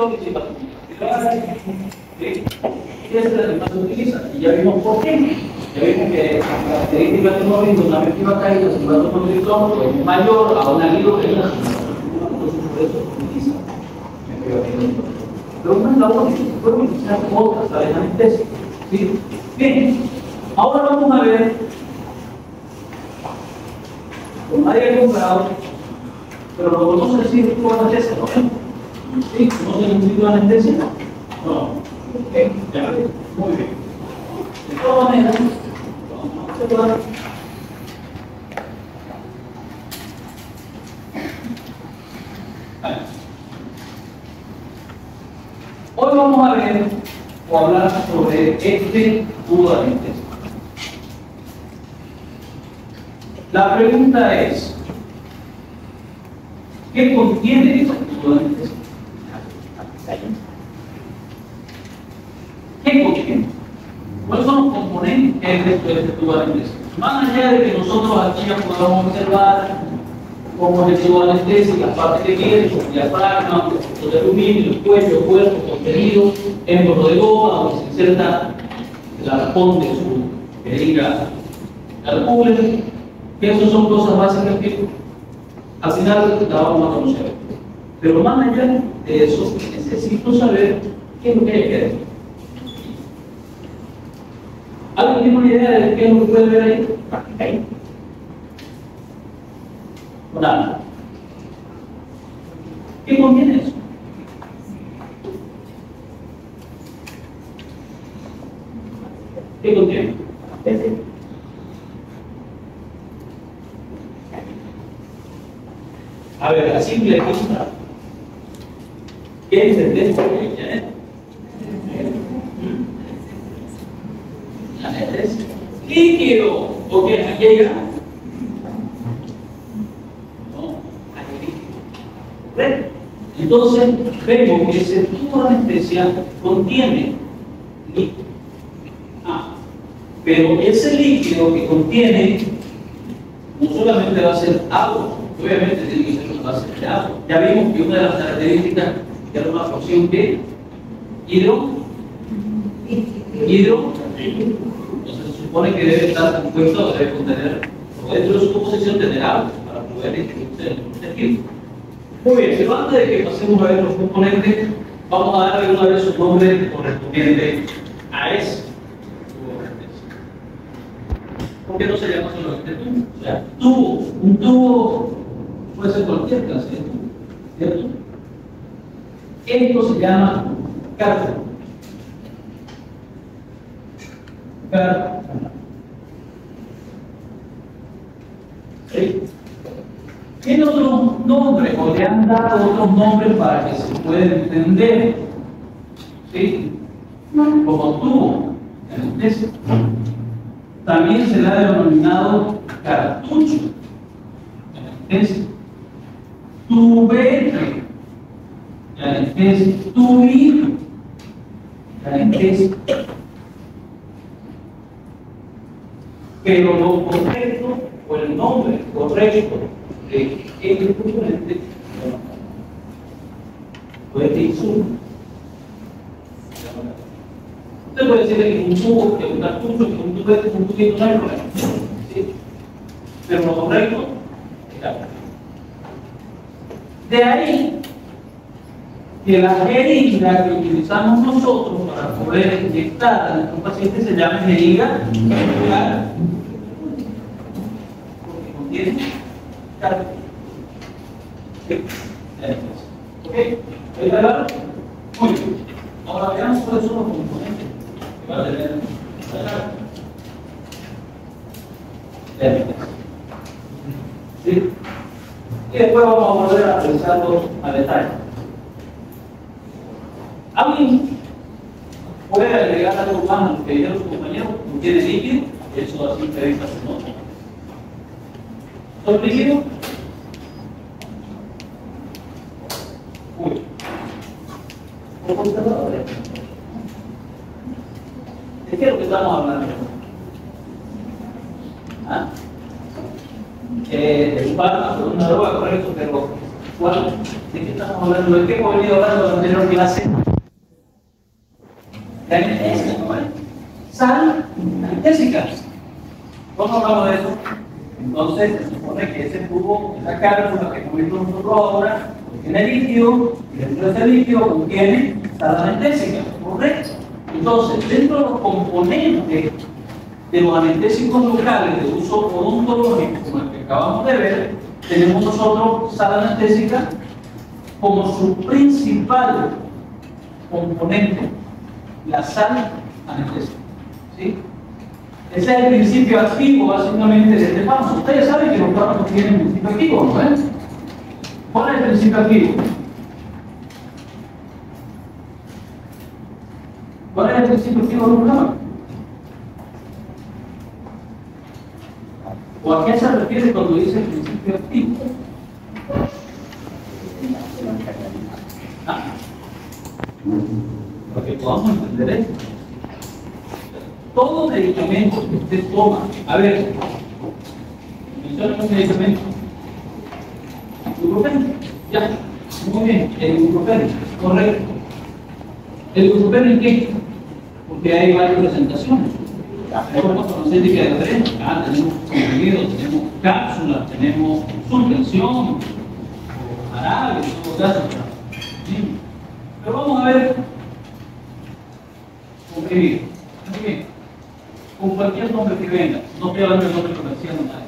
disipación. ¿Sí? Y esa es la que más se utiliza. Y ya vimos por qué. Ya vimos que la característica de un movimiento, una vez que va caída, si va a un electrón, es mayor a un anillo que es la entonces por eso se utiliza. Pero no es la única, se pueden utilizar otras, la de anestesia. ¿Sí? Bien, ahora vamos a ver. Hay algún grado, pero lo conoce el círculo de anestesia, ¿no? ¿Sí? ¿Conocen el círculo de anestesia? No. Okay. Ya. Muy bien. De todas maneras, vamos a observar. Hoy vamos a ver o hablar sobre este tubo de anestesia. La pregunta es, ¿qué contiene este tubo de anestesia? ¿Qué contiene? ¿Cuáles son los componentes de este tubo de anestesia? Más allá de que nosotros aquí ya podamos observar cómo es el tubo de anestesia, las partes que tiene, el diafragma, los de aluminio, el cuello, el cuerpo, contenido, el gorro de goma, donde se inserta el arpón de su jeringa alcohol, que esas son cosas básicas que al final la vamos a conocer. Pero más allá de eso, necesito saber qué es lo que hay que ver. ¿Alguien tiene una idea de qué es lo que puede ver ahí? ¿Ahí? Nada. ¿Qué contiene eso? ¿Qué contiene? A ver, a simple vista, ¿qué entendés por ella? Anestesia. Líquido. ¿Ok? ¿Aquí hay gas? No, hay líquido. ¿Correcto? Entonces, vemos que ese tubo de anestesia contiene líquido. Pero ese líquido que contiene no solamente va a ser agua, obviamente tiene que ser una base de agua. Ya vimos que una de las características era una fracción que hidro. Entonces se supone que debe estar compuesto o debe contener, o dentro de su composición tener agua para poder distribuirse en el químico. Muy bien, pero antes de que pasemos a ver los componentes, vamos a darle una vez su nombre correspondiente a ese. ¿Por qué no se llama solamente tubo? O sea, tubo, un tubo puede ser cualquier clase de tubo, ¿cierto? Esto se llama cápsula. ¿Sí? Tiene otros nombres, o le han dado otros nombres para que se pueda entender. ¿Sí? Como tubo. ¿Entiendes? También se le ha denominado cartucho. ¿Entiendes? Tubete. ¿Entiendes? Tubito. ¿Entiendes? Pero lo correcto, o el nombre correcto de este componente, puede ser insumo. Usted puede decir que un tubo, que un cartucho, que un tubete, un tubito, no hay problema. ¿Sí? Pero lo correcto es la. De ahí que la jeringa que utilizamos nosotros para poder inyectar a nuestros pacientes se llama jeringa muscular, porque contiene carga. ¿Ok? ¿Ahí está claro? Muy bien. Ahora veamos cuáles son los componentes que va a tener la carga. ¿Sí? Y después vamos a volver a revisarlos a detalle. ¿Alguien puede agregar algo más a lo que dijeron sus compañeros? ¿Contiene líquido? Eso así te dice su nota. ¿Son líquidos? Uy. ¿De qué es lo que estamos hablando? ¿Ah? El fármaco, una droga, correcto, pero ¿cuál? ¿De qué estamos hablando? ¿De qué hemos venido hablando en la anterior clase? La anestesia, ¿no? Sal anestésica. ¿Cómo hablamos de eso? Entonces, se supone que ese tubo, esa cápsula que hemos visto nosotros ahora, tiene líquido, y dentro de ese líquido contiene sal anestésica, ¿correcto? Entonces, dentro de los componentes de los anestésicos locales de uso odontológico, como el que acabamos de ver, tenemos nosotros sal anestésica como su principal componente, la sal anestésica. ¿Sí? Ese es el principio activo, básicamente, de este fármaco. Ustedes saben que los fármacos tienen principio activo, ¿no es? ¿Cuál es el principio activo? ¿Cuál es el principio activo de un fármaco? ¿O a qué se refiere cuando dice principio activo? Para que podamos entender esto. Todo medicamento que usted toma, a ver, menciona un medicamento. Ibuprofeno, ya, muy bien, el ibuprofeno, correcto. ¿El ibuprofeno en qué? Porque hay varias presentaciones. Tenemos farmacéutica de referencia, tenemos comprimidos, tenemos cápsulas, tenemos suspensión, jarabes, en todo caso. ¿Sí? Pero vamos a ver comprimido. Muy bien. Con cualquier nombre que venga, no estoy hablando del nombre comercial, nada.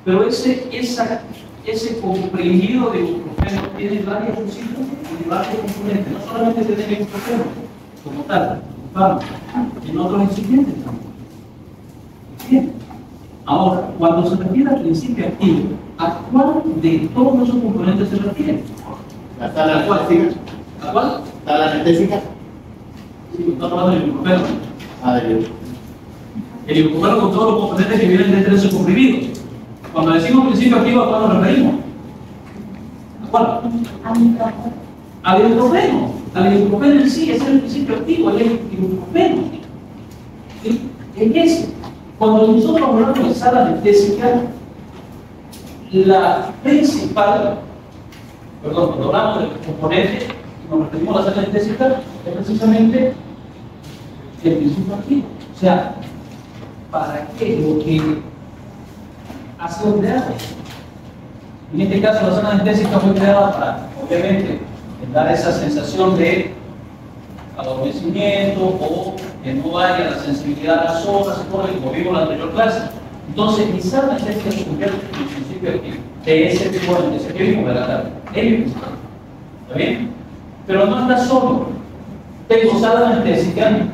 Pero ese comprimido de ibuprofeno tiene varias funciones, tiene varios componentes, no solamente tiene ibuprofeno como tal, en otros incipientes también. Bien. Ahora, cuando se refiere al principio activo, ¿a cuál de todos esos componentes se refiere? ¿La sal anestésica? ¿A cuál? ¿Sal anestésica? Sí, estamos hablando del ibuprofeno. El ibuprofeno con todos los componentes que vienen dentro de ese comprimido. Cuando decimos principio activo, ¿a cuál nos referimos? ¿A cuál? Al ibuprofeno. Al ibuprofeno en sí, ese es el principio activo, el ibuprofeno. ¿Sí? Es ese. Cuando nosotros hablamos de sal anestésica, la principal, perdón, cuando hablamos de los componentes, nos referimos a la sal anestésica, es precisamente el principio activo. O sea, ¿para qué? Lo que hace los creados. En este caso, la sal anestésica fue creada para, obviamente, dar esa sensación de adormecimiento o que no vaya la sensibilidad a las horas, como vimos en la anterior clase. Entonces, mi sal anestésica se convierte en el principio activo de ese tipo de anestesia que vimos de la tarde. ¿Está bien? Pero no está solo. Tengo sal anestésica,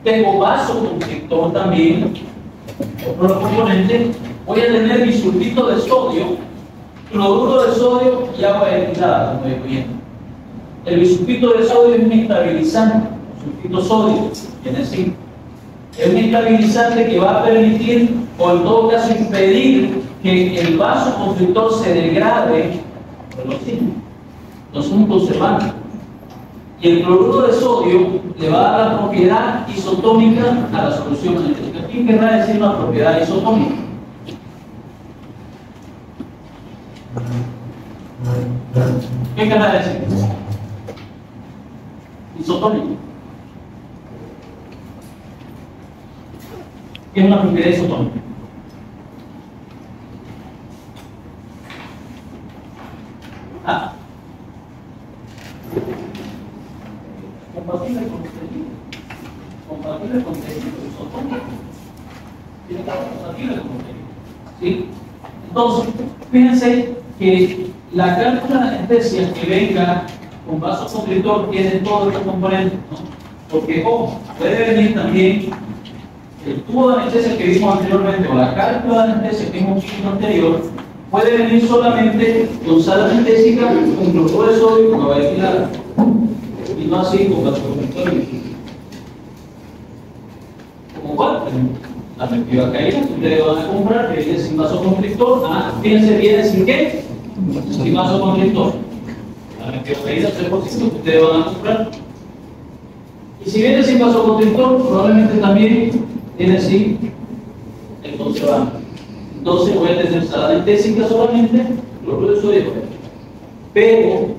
tengo vasoconstrictor también, otro componente. Voy a tener bisulfito de sodio, cloruro de sodio y agua destilada, como digo bien. El bisulfito de sodio es un estabilizante, sulfito sodio, es decir, es un estabilizante que va a permitir, o en todo caso impedir, que el vasoconstrictor se degrade por el oxígeno. Entonces es un conservante. Y el cloruro de sodio le va a dar la propiedad isotónica a la solución anestésica. ¿Quién querrá decir una propiedad isotónica? ¿Qué querrá decir? Isotónico. ¿Qué es una propiedad isotónica? Compatible con contenido. Compatible con contenido isotónico. Tiene que ser compatible con contenido. ¿Sí? Entonces, fíjense que la cápsula de anestesia que venga con vasoconstrictor tiene todos estos componentes, ¿no? Porque, ojo, puede venir también el tubo de anestesia que vimos anteriormente o la cápsula de anestesia que vimos en el anterior, puede venir solamente con sal anestésica, con cloruro de sodio, con agua destilada, y no así con vasoconstrictor. ¿Como cuál? La metilocaína que ustedes van a comprar, que viene sin vasoconstrictor. Fíjense, viene sin qué? Sin vasoconstrictor. La metilocaína 3% que ustedes van a comprar. Y si viene sin vasoconstrictor, probablemente también viene sin el conservante. Entonces voy a tener sal anestésica solamente, cloruro de sodio. Pero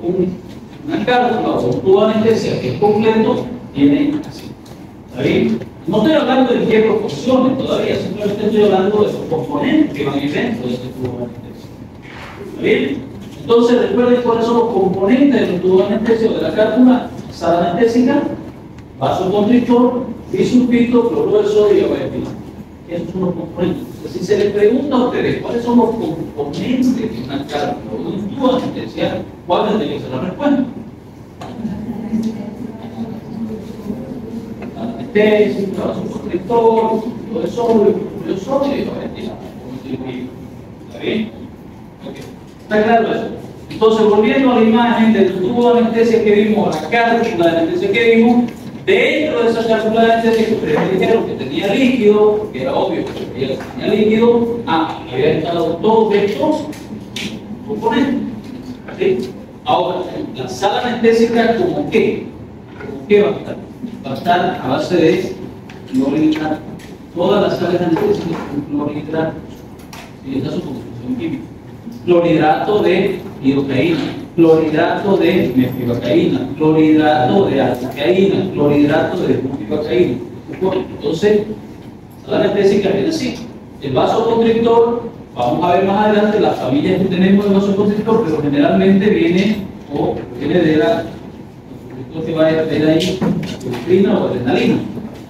una cárcula o un tubo de anestesia que es completo tiene así. ¿Está bien? No estoy hablando de qué proporciones todavía, simplemente estoy hablando de los componentes que van dentro de este tubo de anestesia. ¿Está bien? Entonces recuerden cuáles son los componentes del tubo de anestesia o de la cárcula: sala anestésica, vasoconstrictor, bisulfito, cloruro de sodio y agua de pila. Esos son los componentes. Entonces, si se les pregunta a ustedes cuáles son los componentes de una cárcula o de un tubo de anestesia, ¿cuál debe ser la respuesta? Anestésica, vasoconstrictor, cloruro de sodio y agua de pila. ¿Está bien? Okay. ¿Está claro eso? Entonces, volviendo a la imagen del tubo de anestesia que vimos, la cárcula de anestesia que vimos, dentro de esa cárcula de anestesia que ustedes dijeron que tenía líquido, que era obvio que tenía líquido, había instalado todos estos componentes. ¿Sí? Ahora, la sala anestésica, ¿cómo qué? ¿Cómo qué va a estar? Va a estar a base de clorhidratos. Todas las salas anestésicas son clorhidratos. Y esa es su composición química. Clorhidrato de lidocaína, clorhidrato de metilvacaína, clorhidrato de alcaína, clorhidrato de bupivacaína. Entonces, la anestésica viene así. El vasoconstrictor, vamos a ver más adelante las familias que tenemos de vasoconstrictor, pero generalmente viene de la que va a ver ahí, efedrina o adrenalina.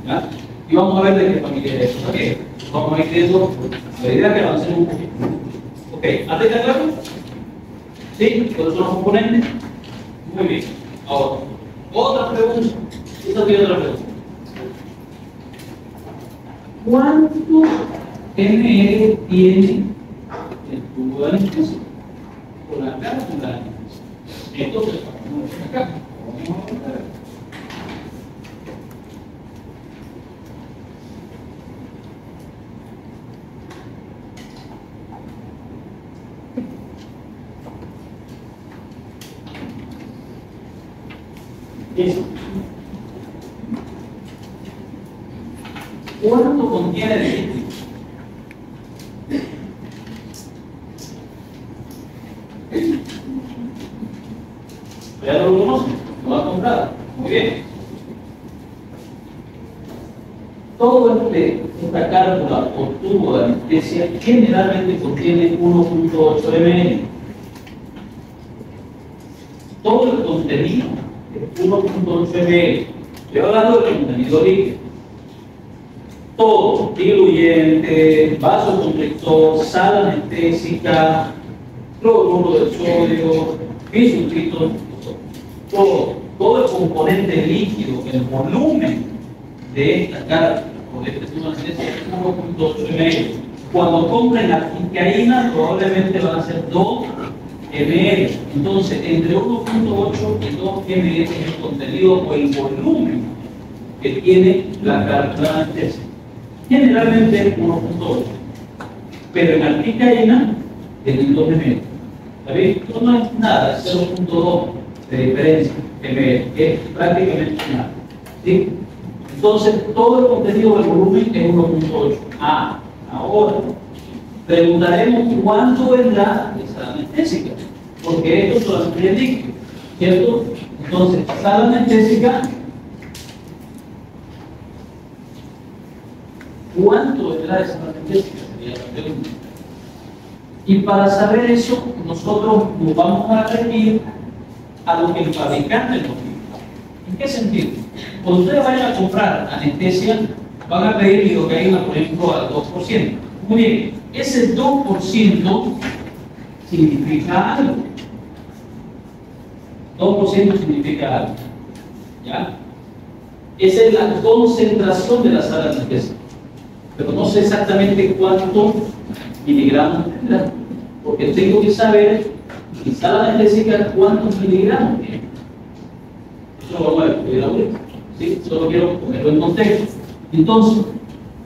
¿Ya? Y vamos a ver de qué familia es eso. ¿Okay? Vamos a ir viendo la idea que avancemos un poquito. Ok, ¿hasta acá claro? ¿Sí? ¿Cuáles son los componentes? Muy bien. Ahora, otra pregunta. Esta tiene otra pregunta. ¿Cuánto ml tiene el tubo de anestesia? Por acá, por la anestesia. Entonces, vamos a ver acá. Vamos a ver. ¿Cuánto contiene de líquido? ¿Ya lo conocen? ¿Lo han comprado? Muy bien. Todo esta cárcula o tubo de anestesia generalmente contiene 1.8 ml. Todo el contenido 1.8 ml. Estoy hablando del contenido líquido. Todo, diluyente, vasoconstrictor, sala anestésica, cloruro de sodio, bisulfito, todo el componente líquido, el volumen de esta cárcula o de este tubo de anestesia es 1.8 ml. Cuando compren articaína, probablemente van a ser 2 ml. Entonces, entre 1.8 y 2 ml es el contenido o el volumen que tiene la cárcula de anestesia. Generalmente 1.8, pero en articaína tiene 2 ml. ¿Está bien? Esto no es nada, es 0.2 de diferencia ml, que es prácticamente nada. ¿Sí? Entonces, todo el contenido del volumen es 1.8. Ahora preguntaremos cuánto vendrá de sala anestésica, porque esto solamente es líquido, ¿cierto? Entonces, sala anestésica, ¿cuánto vendrá de sala anestésica? Sería la pregunta. Y para saber eso, nosotros nos vamos a referir a lo que el fabricante nos dice. ¿En qué sentido? Cuando ustedes vayan a comprar anestesia, van a pedir lidocaína, por ejemplo, al 2%. Muy bien, ese 2% significa algo. 2% significa algo. ¿Ya? Esa es la concentración de la sala anestésica. Pero no sé exactamente cuántos miligramos tendrá, porque tengo que saber en sala anestésica cuántos miligramos tiene. Eso lo vamos a ver ahorita. ¿Sí? Solo quiero ponerlo en contexto. Entonces,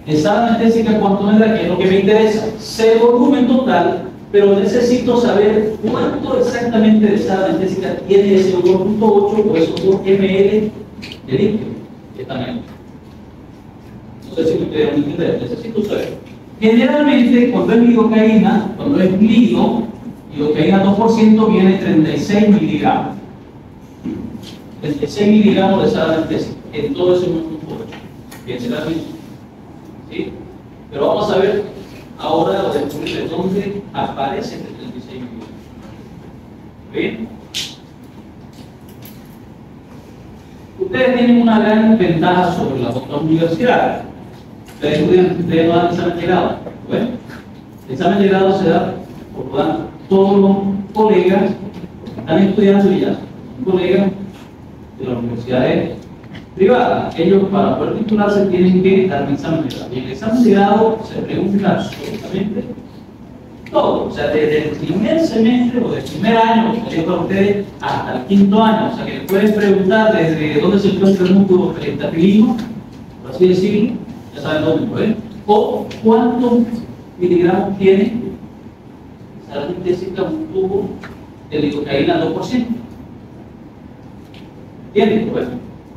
en sala anestésica, ¿cuánto vendrá? Que es lo que me interesa. Sé el volumen total, pero necesito saber cuánto exactamente de sala anestésica tiene ese 1.8 o esos 2 ml de líquido. ¿Qué tamaño? No sé si ustedes van a entender, necesito saber. Generalmente, cuando es lidocaína, cuando es lido, lidocaína 2% viene 36 miligramos. 36 miligramos de sal anestesia en todo ese 1.8. Piensen la misma. ¿Sí? Pero vamos a ver ahora descubrir de dónde aparece este 36 miligramos. ¿Bien? Ustedes tienen una gran ventaja sobre las otras universidades. Ustedes no dan examen de grado. Bueno, el examen de grado se da por todos los colegas que están estudiando y ya son colegas de las universidades privadas. Ellos, para poder titularse, tienen que dar un examen de grado. Y en el examen de grado se pregunta absolutamente todo. O sea, desde el primer semestre o del primer año, como digo para ustedes, hasta el quinto año. O sea, que les pueden preguntar desde dónde se encuentra el músculo pentatilismo, por así decirlo, ya saben dónde, ¿no? O cuántos miligramos tiene sal anestésica un tubo de lidocaína 2%. ¿Entienden? Bueno,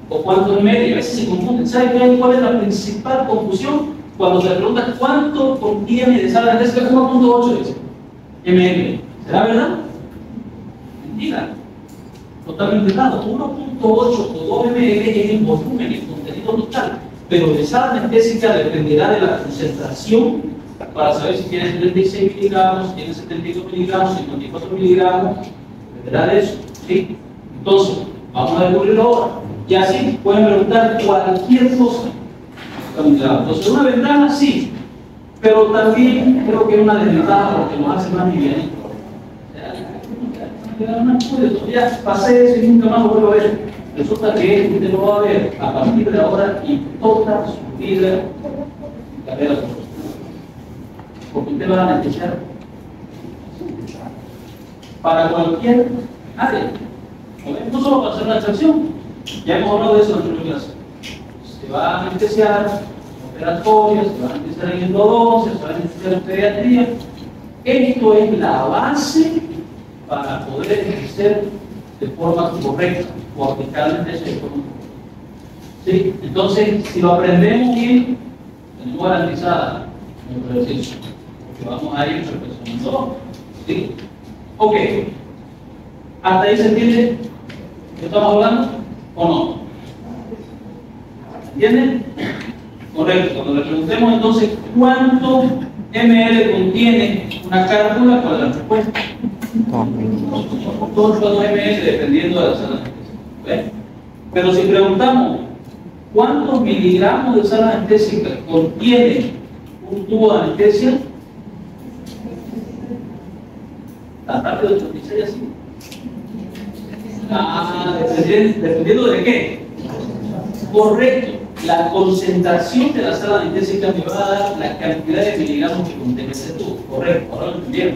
o cuánto ml, a veces se confunden. ¿Saben cuál es la principal confusión? Cuando se pregunta cuánto contiene de sal anestésica, 1.8 ml. ¿Será verdad? Mentira. Totalmente errado. 1.8 o 2 ml es el volumen, el contenido total. Pero de sal anestésica dependerá de la concentración para saber si tiene 36 miligramos, si tiene 72 miligramos, 54 miligramos. Dependerá de eso. ¿Sí? Entonces, vamos a descubrirlo ahora. Y así pueden preguntar cualquier cosa. Entonces, una ventaja sí, pero también creo que es una desventaja porque nos hace más livianitos. Ya pasé eso y nunca más lo vuelvo a ver. Resulta que usted lo va a ver a partir de ahora y toda su vida y carrera profesional. Porque usted va a anestesiar para cualquier área. No solo para hacer una extracción, ya hemos hablado de eso en la anterior clase. Se va a anestesiar en operatoria, se va a anestesiar en endodoncia, se va a anestesiar en pediatría. Esto es la base para poder ejercer de forma correcta o aplicar la anestesia de forma correcta. ¿Sí? Entonces, si lo aprendemos bien, tenemos garantizada nuestro ejercicio, porque vamos a ir perfeccionando. ¿Sí? Ok. ¿Hasta ahí se entiende de qué estamos hablando o no? ¿Entienden? Correcto. Cuando le preguntemos entonces cuánto ml contiene una cálcula, ¿cuál es la respuesta? 2 ml dependiendo de la sal anestésica. Pero si preguntamos cuántos miligramos de sal anestésica contiene un tubo de anestesia, la parte de 86 así. Dependiendo de qué. Correcto. La concentración de la sal anestésica me va a dar la cantidad de miligramos que contiene ese tubo. Correcto, ahora lo entendieron.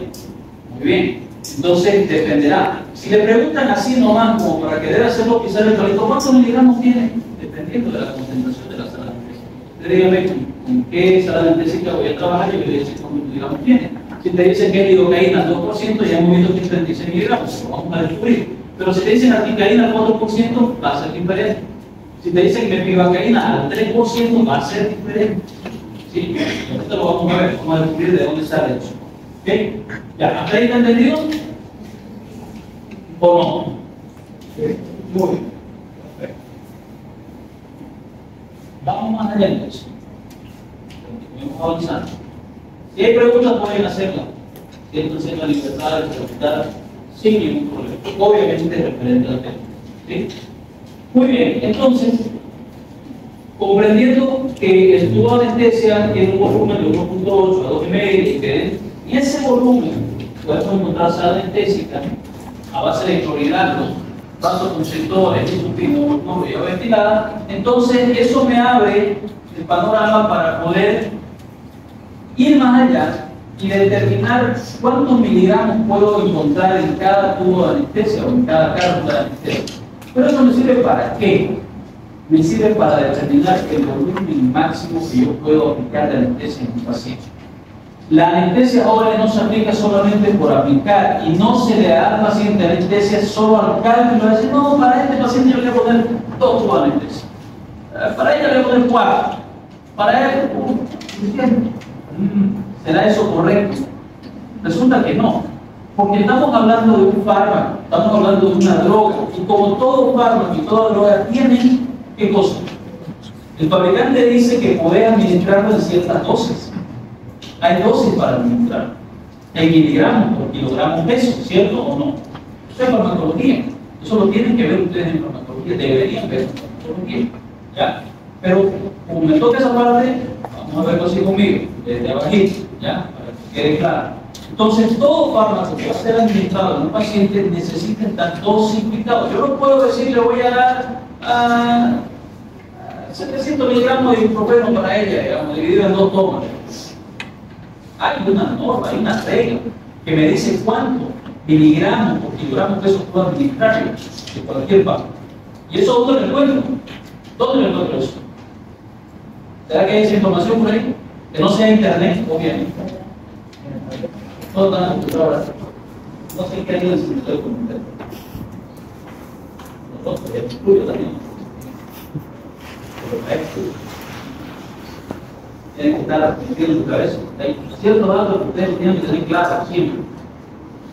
Muy bien. Entonces dependerá. Si le preguntan así nomás, como para querer hacerlo pisar el palito, ¿cuántos miligramos tiene? Dependiendo de la concentración de la sal anestésica. Usted dígame con qué sal anestésica voy a trabajar y yo le voy a decir cuántos miligramos tiene. Si te dicen que es lidocaína 2%, ya hemos visto que es 36 miligramos, lo vamos a descubrir. Pero si te dicen articaína 4%, va a ser diferente. Si te dicen mepivacaína al 3%, va a ser diferente. ¿Sí? Esto lo vamos a ver, vamos a descubrir de dónde sale eso. ¿Ok? ¿Ya? ¿Hasta ahí está entendido? ¿O no? ¿Sí? Muy bien. Perfecto. Vamos más allá entonces. Continuemos avanzando. Si hay preguntas, pueden hacerlas. Siéntanse en la libertad de preguntar sin ningún problema. Obviamente referente al tema. ¿Sí? Muy bien, entonces, comprendiendo que el tubo de anestesia tiene un volumen de 1.8 a 2 ml, y ese volumen podemos encontrar sal anestésica a base de clorhidratos, vasoconstrictores, isopropílico y agua ventilada. Entonces, eso me abre el panorama para poder ir más allá y determinar cuántos miligramos puedo encontrar en cada tubo de anestesia o en cada cápsula de anestesia. Pero eso me sirve ¿para qué? Me sirve para determinar el volumen máximo que yo puedo aplicar de anestesia en un paciente. La anestesia ahora no se aplica solamente por aplicar y no se le da al paciente anestesia solo al cálculo. Va a decir, no, para este paciente yo le voy a poner 2 tubos de anestesia. Para ella le voy a poner 4. Para él, ¿será eso correcto? Resulta que no. Porque estamos hablando de un fármaco, estamos hablando de una droga, y como todo fármaco y toda droga tienen, ¿qué cosa? El fabricante dice que puede administrarlo en ciertas dosis. Hay dosis para administrar. Hay miligramos por kilogramo peso, ¿cierto o no? Eso es farmacología. Eso lo tienen que ver ustedes en farmacología, deberían ver en farmacología. ¿Ya? Pero como me toca esa parte, vamos a verlo así conmigo, desde abajito, ¿ya? Para que quede claro. Entonces, todo fármaco que va a ser administrado en un paciente necesita estar dosificado. Yo no puedo decir, le voy a dar 700 miligramos de ibuprofeno para ella, digamos, dividido en 2 tomas. Hay una norma, hay una regla que me dice cuánto miligramos por kilogramo de peso puedo administrar de cualquier fármaco. ¿Y eso dónde lo encuentro? ¿Dónde lo encuentro eso? ¿Será que hay esa información por ahí? Que no sea internet, obviamente. No están acostumbrados. No sé qué hay en el sitio de comunicar. Nosotros, el estudio también. Tienen que estar aprendiendo en su cabeza. Hay ciertos datos que ustedes tienen que tener clases siempre.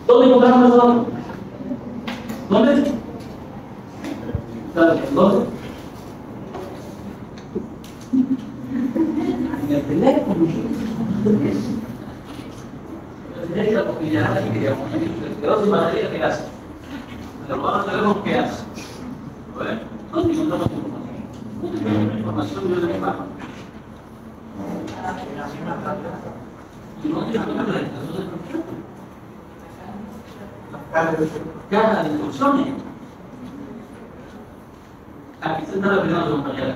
¿Dónde encontramos esos datos? ¿Dónde? ¿Dónde? En el teléfono. La cotidiana que queríamos dos materias que hace. Pero vamos a ver lo que hace. Bueno, no encontramos información de la imagen. Y no encontramos la información caja de instrucciones. Aquí se está refiriendo a compañera.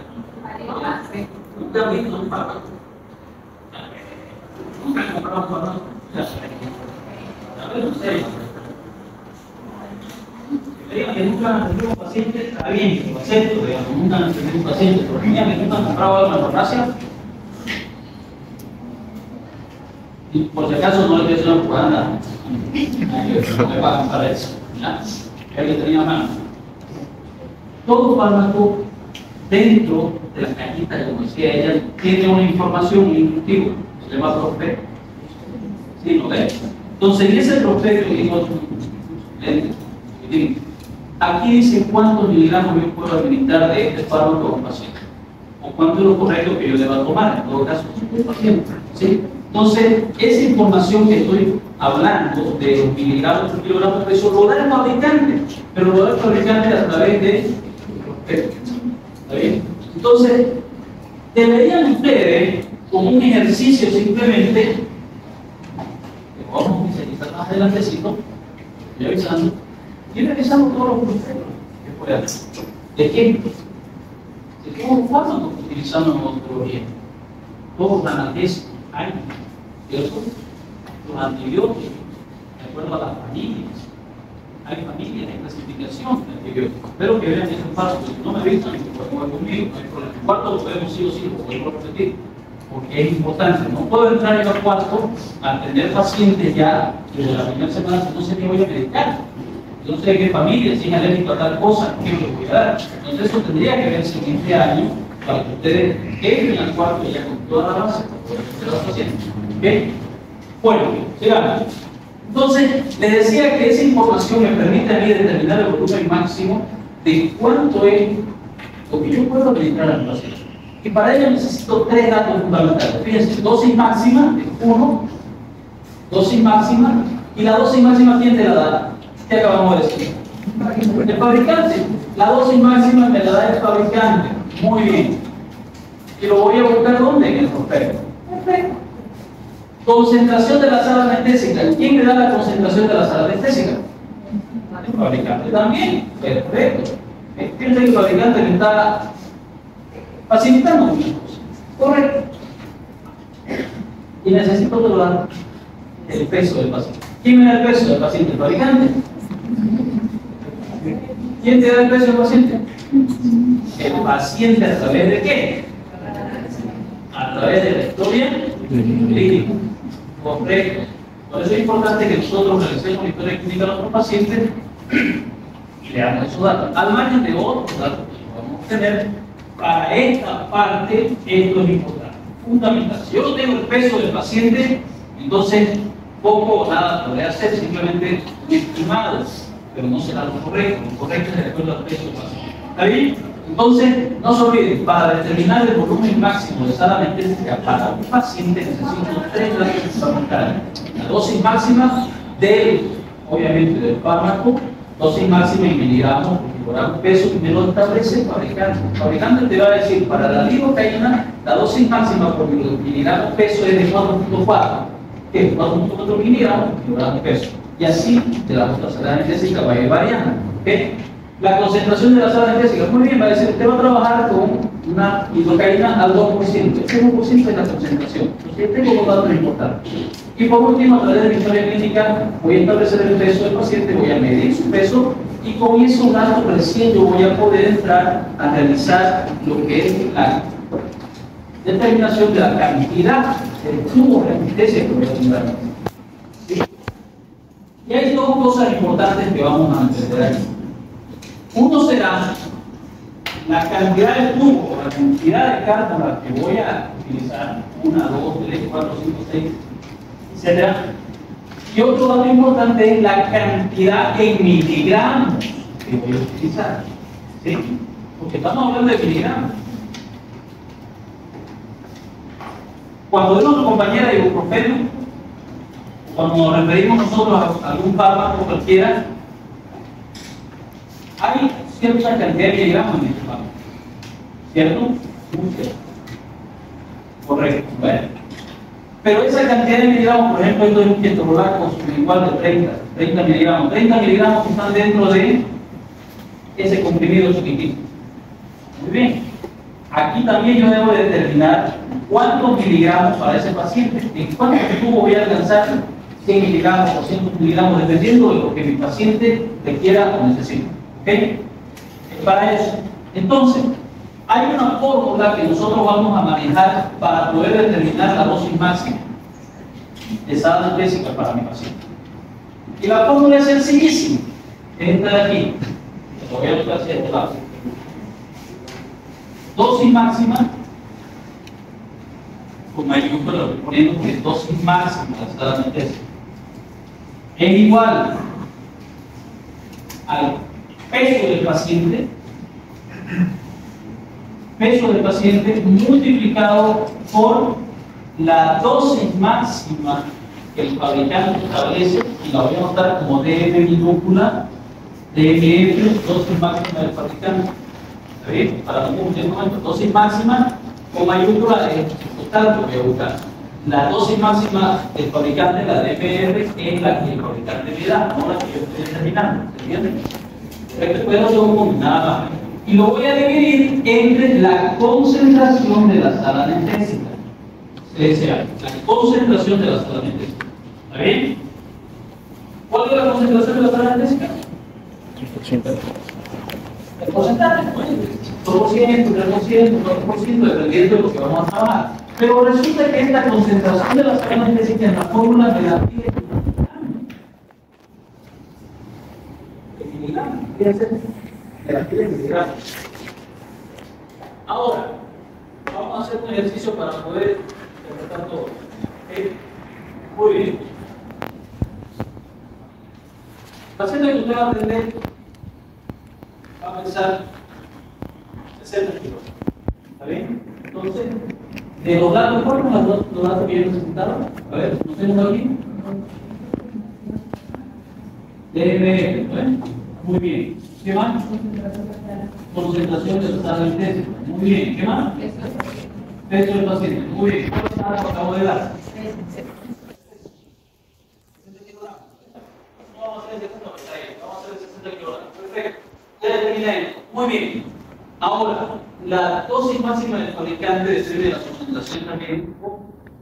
Nunca he visto un fármaco. Nunca he comprado un fármaco. Que nunca han tenido un paciente, está bien, lo acepto, digamos, nunca han tenido un paciente, porque mira que nunca han comprado algo en la farmacia. Y por si acaso no le estoy haciendo propaganda, no me pagan para eso, ¿ya? Que tenía a mano. Todo fármaco dentro de la cajita, como decía ella, tiene una información, un instructivo, se llama prospecto. ¿Sí? ¿No ves? Entonces, en ese prospecto, aquí dice cuántos miligramos yo puedo administrar de este fármaco a un paciente, o cuánto es lo correcto que yo deba tomar, en todo caso, un paciente. ¿Sí? Entonces, esa información que estoy hablando de los miligramos por kilogramo de peso lo da el fabricante, pero lo da el fabricante a través de prospecto. ¿Está bien? Entonces, deberían ustedes, como un ejercicio simplemente, vamos a especializar más adelantecito, voy avisando, y revisamos todos los prospectos que puede haber. ¿De qué? ¿De qué fármacos que utilizamos en odontología? Todos los analgésicos, hay, ¿cierto? Los antibióticos, de acuerdo a las familias. Hay familias, hay clasificación de antibióticos. Espero que vean esos pasos, si no me visto, conmigo, no hay problema. El cuarto lo podemos sí o sí, lo podemos repetir, porque es importante. No puedo entrar en el cuarto a atender pacientes ya desde la primera semana, si no sé qué voy a medicar. Yo no sé qué familia, si es alérgico a tal cosa, qué me voy a dar. Entonces eso tendría que verse en este año para que ustedes entren al cuarto ya con toda la base de los pacientes. ¿Okay? Bueno, sigamos. Entonces, les decía que esa información me permite a mí determinar el volumen máximo de cuánto es lo que yo puedo administrar al paciente. Y para ello necesito 3 datos fundamentales. Fíjense, dosis máxima es 1, dosis máxima, y la dosis máxima, ¿quién te la da? ¿Qué acabamos de decir? El fabricante. La dosis máxima me la da el fabricante. Muy bien. ¿Y lo voy a buscar dónde? En el prospecto. Perfecto. Concentración de la sala anestésica. ¿Quién le da la concentración de la sala anestésica? El fabricante también. Perfecto. Fíjense que el fabricante me está facilitando muchas cosas. Correcto. Y necesito controlar el peso del paciente. ¿Quién me da el peso del paciente? El fabricante. ¿Quién te da el peso del paciente? El paciente, ¿a través de qué? A través de la historia clínica. Correcto. Por eso es importante que nosotros realicemos la historia clínica de nuestros pacientes y leamos esos datos, al margen de otros datos que podemos tener. Para esta parte, esto es importante, fundamental. Si yo no tengo el peso del paciente, entonces poco o nada podría hacer, simplemente estimados, pero no será lo correcto. Lo correcto es de acuerdo al peso básico. ¿Está bien? Entonces, no se olviden, para determinar el volumen máximo de sal anestésica para un paciente necesito 3 datos fundamentales. La dosis máxima obviamente del fármaco, dosis máxima en miligramos por kilogramo peso, y me lo establece el fabricante. El fabricante te va a decir, para la lidocaína, la dosis máxima por miligramo peso es de 4.4, que es 4.4 miligramos por kilogramo peso. Y así de la sal anestésica va a ir variando. ¿Okay? La concentración de la sal anestésica, muy bien, va a decir, usted va a trabajar con una lidocaína al 2%. Este 1% es la concentración. Entonces, tengo dos datos importantes. Y por último, a través de mi historia clínica, voy a establecer el peso del paciente, voy a medir su peso, y con eso, un dato recién, yo voy a poder entrar a realizar lo que es la determinación de la cantidad del flujo de anestesia que voy a tener. ¿Sí? Y hay dos cosas importantes que vamos a entender aquí. Uno será la cantidad de flujo, la cantidad de cártulas que voy a utilizar, 1, 2, 3, 4, 5, 6, etc. Y otro dato importante es la cantidad en miligramos que voy a utilizar. ¿Sí? Porque estamos hablando de miligramos. Cuando vemos a tu compañera de ibuprofeno, cuando nos referimos nosotros a algún fármaco cualquiera, hay cierta cantidad de miligramos en este fármaco. ¿Cierto? Muy cierto. Correcto. Bueno. Pero esa cantidad de miligramos, por ejemplo, esto es un ketorolaco igual de 30 miligramos. 30 miligramos están dentro de ese comprimido chiquitito. Muy bien. Aquí también yo debo determinar cuántos miligramos para ese paciente. En cuánto tubo voy a alcanzar 100 miligramos o 200 miligramos, dependiendo de lo que mi paciente requiera o necesite. ¿Ok? Para eso. Entonces, hay una fórmula que nosotros vamos a manejar para poder determinar la dosis máxima de sal anestésica para mi paciente. Y la fórmula es sencillísima. Esta de aquí. Lo voy a buscar hacia este lado. Dosis máxima, con mayúscula, poniendo que dosis máxima de sal anestésica es igual al peso del paciente multiplicado por la dosis máxima que el fabricante establece, y la voy a anotar como DF minúscula, DMF, dosis máxima del fabricante. ¿Está bien? Para un momento, dosis máxima con mayúscula es total, lo voy a buscar. La dosis máxima del fabricante, la DMF, es la que el fabricante me da, no la que yo estoy determinando. ¿Se entiende? Esto puede ser un punto, nada más. Y lo voy a dividir entre la concentración de la sal anestésica. O sea, la concentración de la sal anestésica. ¿Está bien? ¿Cuál es la concentración de la sal anestésica? 3%. El porcentaje, pues, 2%, 3%, 4%, dependiendo de lo que vamos a trabajar. Pero resulta que esta concentración de la sal anestésica en la fórmula me la pide el miligramo. Ahora, vamos a hacer un ejercicio para poder interpretar todo. ¿Okay? Muy bien. El paciente que usted va a atender va a pesar 60 kilos. ¿Está bien? Entonces, de los datos, ¿cuáles son los datos que yo necesitaba? A ver, ¿no tenemos aquí? DMF, ¿no? Muy bien. ¿Qué más? Concentración de la sal anestésica. Muy bien. ¿Qué más? Peso del paciente. Muy bien. ¿Cuántos datos acabo de dar? 60 kilogramos. No vamos a hacer 70, vamos a hacer 60 kilogramos. Perfecto. Ya terminé. Muy bien. Ahora, la dosis máxima del fabricante depende de la concentración también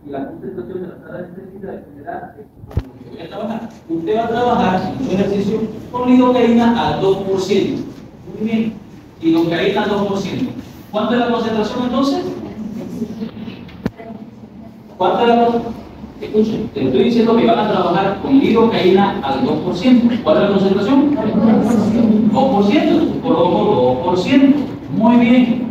y la concentración de la sal anestésica dependerá de cómo voy a trabajar. Usted va a trabajar en un ejercicio con lidocaína al 2%. Muy bien. Lidocaína al 2%. ¿Cuánto es la concentración entonces? ¿Cuánto es la concentración? Escuchen, te estoy diciendo que van a trabajar con lidocaína al 2%. ¿Cuál es la concentración? 2%. Coloco 2%. Muy bien.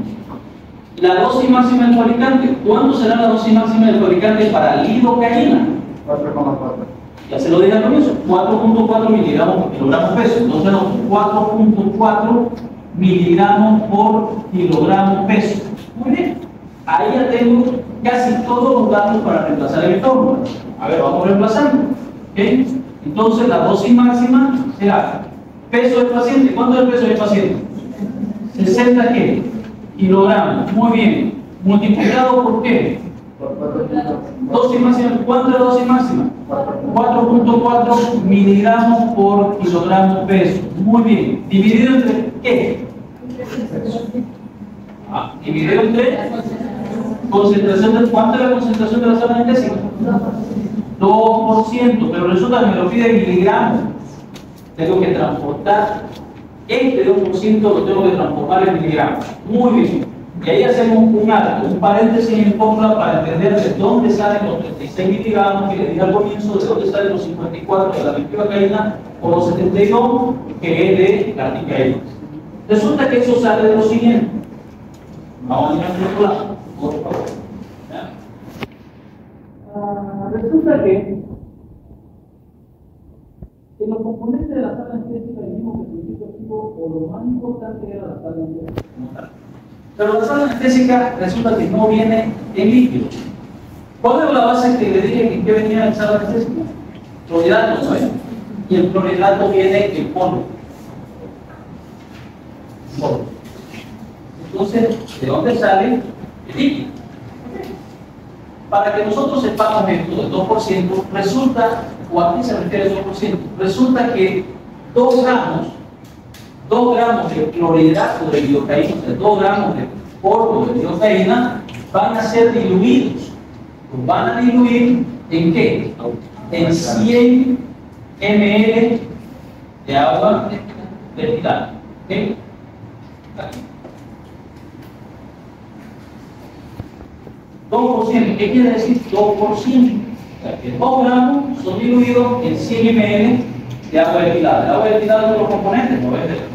La dosis máxima del fabricante. ¿Cuánto será la dosis máxima del fabricante para lidocaína? 4,4. Ya se lo dije al comienzo, 4.4 miligramos por kilogramo peso. Entonces, 4.4 miligramos por kilogramo peso. Muy bien. Ahí ya tengo casi todos los datos para reemplazar en mi fórmula. A ver, vamos reemplazando. ¿Okay? Entonces, la dosis máxima será peso del paciente. ¿Cuánto es el peso del paciente? 60 ¿qué? Kilogramos. Muy bien. Multiplicado por qué? Dosis máxima. ¿Cuánto es la dosis máxima? 4.4 miligramos por kilogramo peso. Muy bien. ¿Dividido entre qué? Dividido entre concentración de... ¿Cuánto es la concentración de la sal anestésica? 2%. Pero resulta que me lo pide en miligramos. Tengo que transportar este 2%, lo tengo que transformar en miligramos. Muy bien. Y ahí hacemos un alto, un paréntesis en fórmula para entender de dónde salen los 36 miligramos que le dije al comienzo, de dónde salen los 54 de la metilvacaína o los 72 que es de la articaína. Resulta que eso sale de lo siguiente. Vamos a mirar el otro lado, por favor. Resulta que los componentes de la sal anestésica dijimos que el principio activo o lo más importante era la sal anestésica. Pero la sal anestésica resulta que no viene en líquido. ¿Cuál es la base que le dije que venía en sal anestésica? Clorhidrato, ¿no es? Y el clorhidrato viene en polvo. Entonces, ¿de dónde sale el líquido? Para que nosotros sepamos esto del 2%, resulta, o a qué se refiere el 2%, resulta que 2 gramos de clorhidrato de lidocaína, o sea, 2 gramos de polvo de lidocaína, van a ser diluidos. Los van a diluir ¿en qué? En 100 ml de agua destilada. ¿Okay? Aquí. 2%. ¿Qué quiere decir 2%? O sea, que 2 gramos son diluidos en 100 ml de agua destilada. El agua destilada es de los componentes, no es de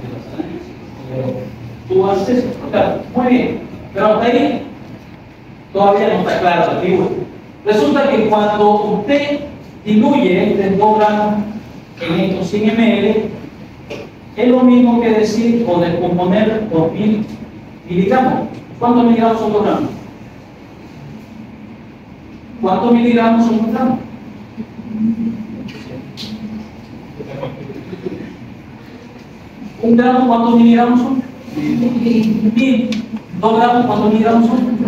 tú haces eso. Claro, muy bien. Pero hasta ahí todavía no está claro la figura. Resulta que cuando usted diluye entre 2 gramos en estos 100 ml, es lo mismo que decir o descomponer 2000 miligramos. ¿Cuántos miligramos son 2 gramos? ¿Cuántos miligramos son 1 gramo? ¿1 gramo cuántos miligramos son? 1000. 2 gramos cuántos miligramos son?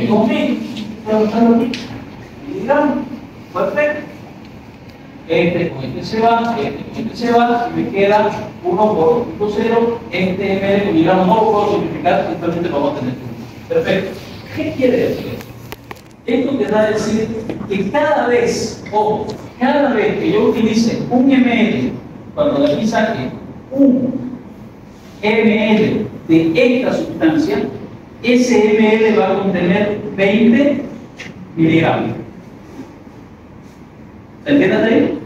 2000. Miligramos. Perfecto. Este con este se va, este con este se va, y me queda 1 por 0. Este ml con miligramos no lo puedo simplificar, simplemente lo vamos a tener. Perfecto. ¿Qué quiere decir esto? Esto te da a decir que cada vez, ojo, cada vez que yo utilice 1 ml, cuando de aquí saque 1 ml de esta sustancia, ese ml va a contener 20 miligramos. ¿Se entiende ahí?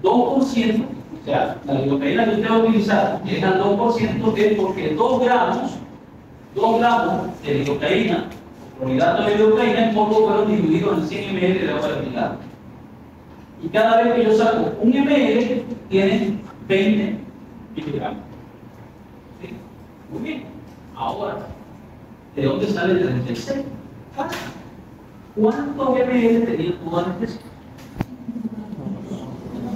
2%, o sea, la lidocaína que usted va a utilizar, que es al 2%, es porque 2 gramos de lidocaína, clorhidrato de lidocaína en polvo fueron diluidos en 100 ml de agua destilada. Y cada vez que yo saco 1 ml, tiene 20 miligramos. ¿Sí? Muy bien. Ahora, ¿de dónde sale el 36? ¿Cuántos ml tenía tu anestesia?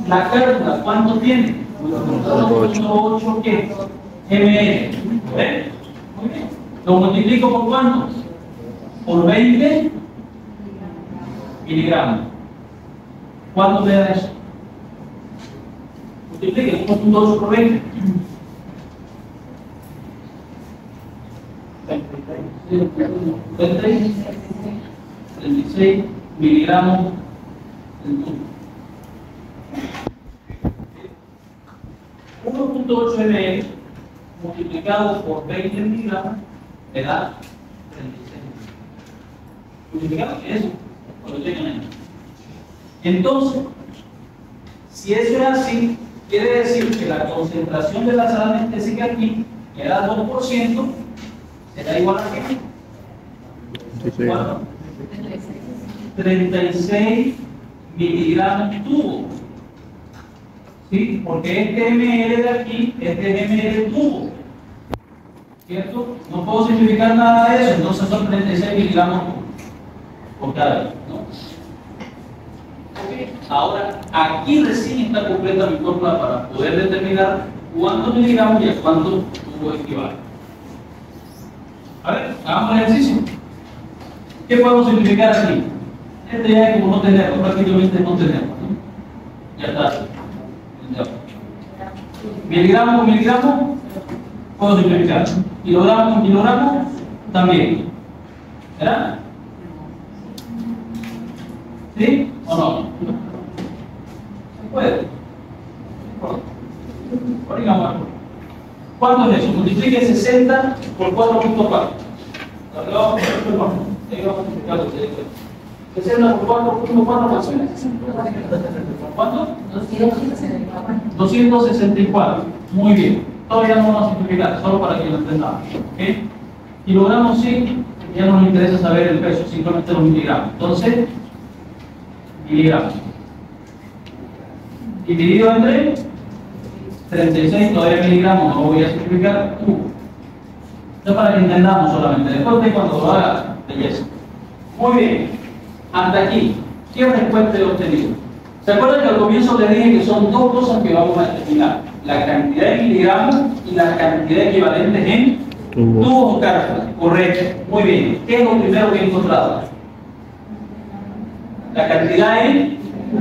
La carga, ¿cuánto tiene? 8 ¿qué? ml. ¿Ven? Muy bien. ¿Lo multiplico por cuánto? Por 20 miligramos. ¿Cuánto me da eso? Multiplique 1.8 por 20. 36 miligramos del tubo. 1.8 ml multiplicado por 20 miligramos me da 36. Multiplicado eso, por lo tengo menos. Entonces, si eso es así, quiere decir que la concentración de la sal anestésica aquí, que era 2%, será igual a qué? Sí, sí. ¿Cuánto? 36 miligramos tubo. ¿Sí? Porque este ml de aquí, este es ml tubo. ¿Cierto? No puedo simplificar nada de eso, entonces son 36 miligramos por cada vez, ¿no? Okay. Ahora, aquí recién está completa mi fórmula para poder determinar cuántos miligramos y a cuánto tubo equivale. A ver, hagamos el ejercicio. ¿Qué podemos simplificar aquí? Este ya es como no tenemos, prácticamente no tenemos, ¿no? Ya está. Ya. Miligramo por miligramo, puedo simplificar. Kilogramo por kilogramo, también. ¿Verdad? ¿Sí o no? Se puede. Digamos, ¿cuánto es eso? Multiplique 60 por 4.4. 60 por 4.4 ¿cuánto? 264. Muy bien. Todavía no vamos a simplificar, solo para que lo entendamos. ¿Okay? Kilogramos sí, ya no nos interesa saber el peso, simplemente los miligramos. Entonces, miligramos. Dividido entre 36, todavía miligramos, no voy a simplificar. Esto para que entendamos solamente. Después de cuando lo haga, belleza. Muy bien. Hasta aquí. ¿Qué respuesta he obtenido? ¿Se acuerdan que al comienzo les dije que son dos cosas que vamos a determinar? La cantidad de miligramos y la cantidad equivalente en tubos o cápsulas. Correcto. Muy bien. ¿Qué es lo primero que he encontrado? La cantidad en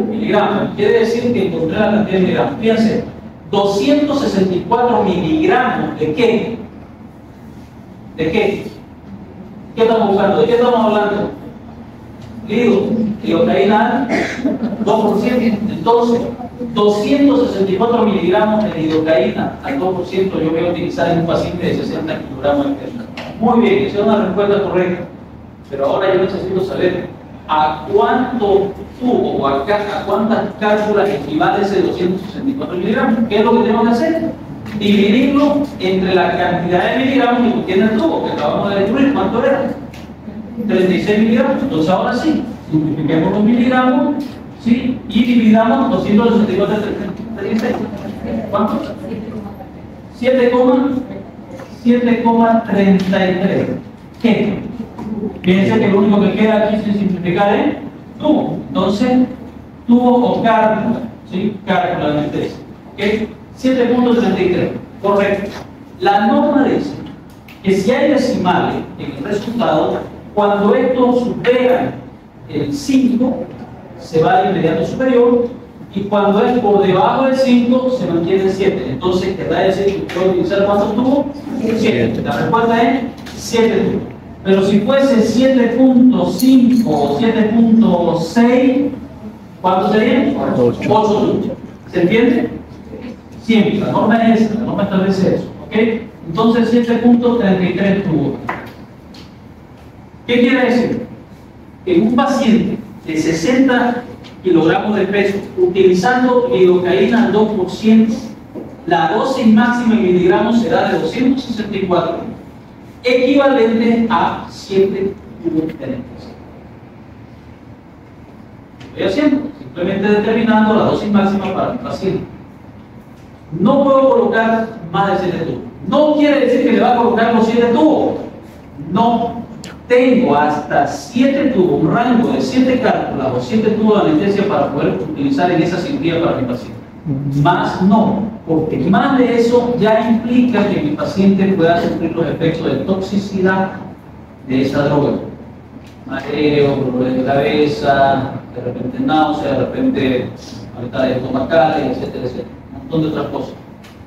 miligramos. Quiere decir que encontré la cantidad de miligramos. Fíjense, 264 miligramos ¿de qué? ¿De qué? ¿Qué estamos buscando? ¿De qué estamos hablando? Lidocaína 2%. Entonces, 264 miligramos de lidocaína al 2% yo voy a utilizar en un paciente de 60 kilogramos de peso. Muy bien, esa es una respuesta correcta. Pero ahora yo necesito saber a cuánto tubo o a cuántas cápsulas equivale ese 264 miligramos. ¿Qué es lo que tenemos que hacer? Dividirlo entre la cantidad de miligramos que contiene el tubo que acabamos de destruir. ¿Cuánto era? 36 miligramos. Entonces ahora sí, simplifiquemos los miligramos, ¿sí? Y dividamos 264 entre 36. ¿Cuánto? 7,33. ¿Qué? Fíjense que lo único que queda aquí sin simplificar es tubo. Entonces, tubo o cálcula, ¿sí? Cálcula en este. ¿Ok? 7.33. Correcto. La norma dice que si hay decimales en el resultado, cuando esto supera el 5, se va al inmediato superior, y cuando es por debajo del 5, se mantiene el 7. Entonces, querrá decir que puedo utilizar ¿cuántos tubos? 7. La respuesta es 7 tubos. Pero si fuese 7.5 o 7.6, ¿cuántos serían? 8 tubos. ¿Se entiende? Siempre, la norma es esa, la norma establece eso. ¿Ok? Entonces 7.33 tubos. ¿Qué quiere decir? Que en un paciente de 60 kilogramos de peso, utilizando lidocaína al 2%, la dosis máxima en miligramos será de 264, equivalente a 7 tubos de anestesia. Estoy haciendo, simplemente determinando la dosis máxima para el paciente. No puedo colocar más de 7 tubos. No quiere decir que le va a colocar los 7 tubos. No. Tengo hasta 7 tubos, un rango de 7 cálculas o 7 tubos de anestesia para poder utilizar en esa cirugía para mi paciente. Más no, porque más de eso ya implica que mi paciente pueda sufrir los efectos de toxicidad de esa droga. Mareo, dolores de cabeza, de repente náusea, de repente malestares estomacales, etcétera, etcétera. Un montón de otras cosas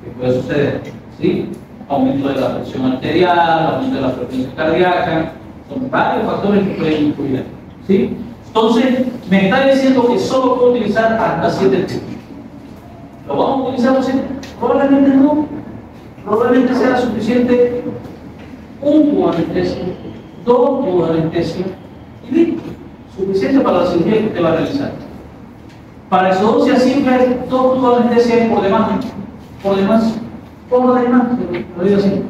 que puede suceder. ¿Sí? Aumento de la presión arterial, aumento de la frecuencia cardíaca. Son varios factores que pueden influir. ¿Sí? Entonces, me está diciendo que solo puedo utilizar hasta 7 tubos. ¿Lo vamos a utilizar los 7? Probablemente no. Probablemente sea suficiente un tubo de anestesia, 2 tubos de anestesia y listo. Suficiente para la cirugía que usted va a realizar. Para exodosia simple, 2 tubos de anestesia es por demás. Por demás. Por demás, lo digo así.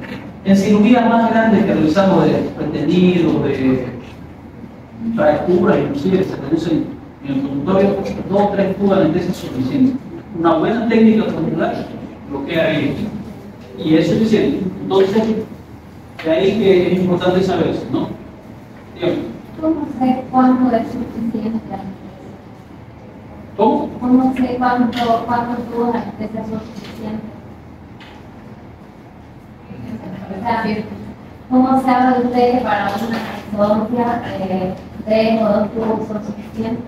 En cirugías más grandes que realizamos de retenido, de fracturas, inclusive, etc. usen en el consultorio 2 o 3 tubos de anestesia es suficiente. Una buena técnica conjugal bloquea bien y es suficiente. Entonces, de ahí que es importante saber eso, ¿no? Dígame. ¿Cómo sé cuándo es suficiente? ¿Cómo? ¿Cómo sé cuántos tubos de anestesia son suficientes? O sea, ¿cómo sabe usted que para una ortodoncia 3 o 2 tubos son suficientes?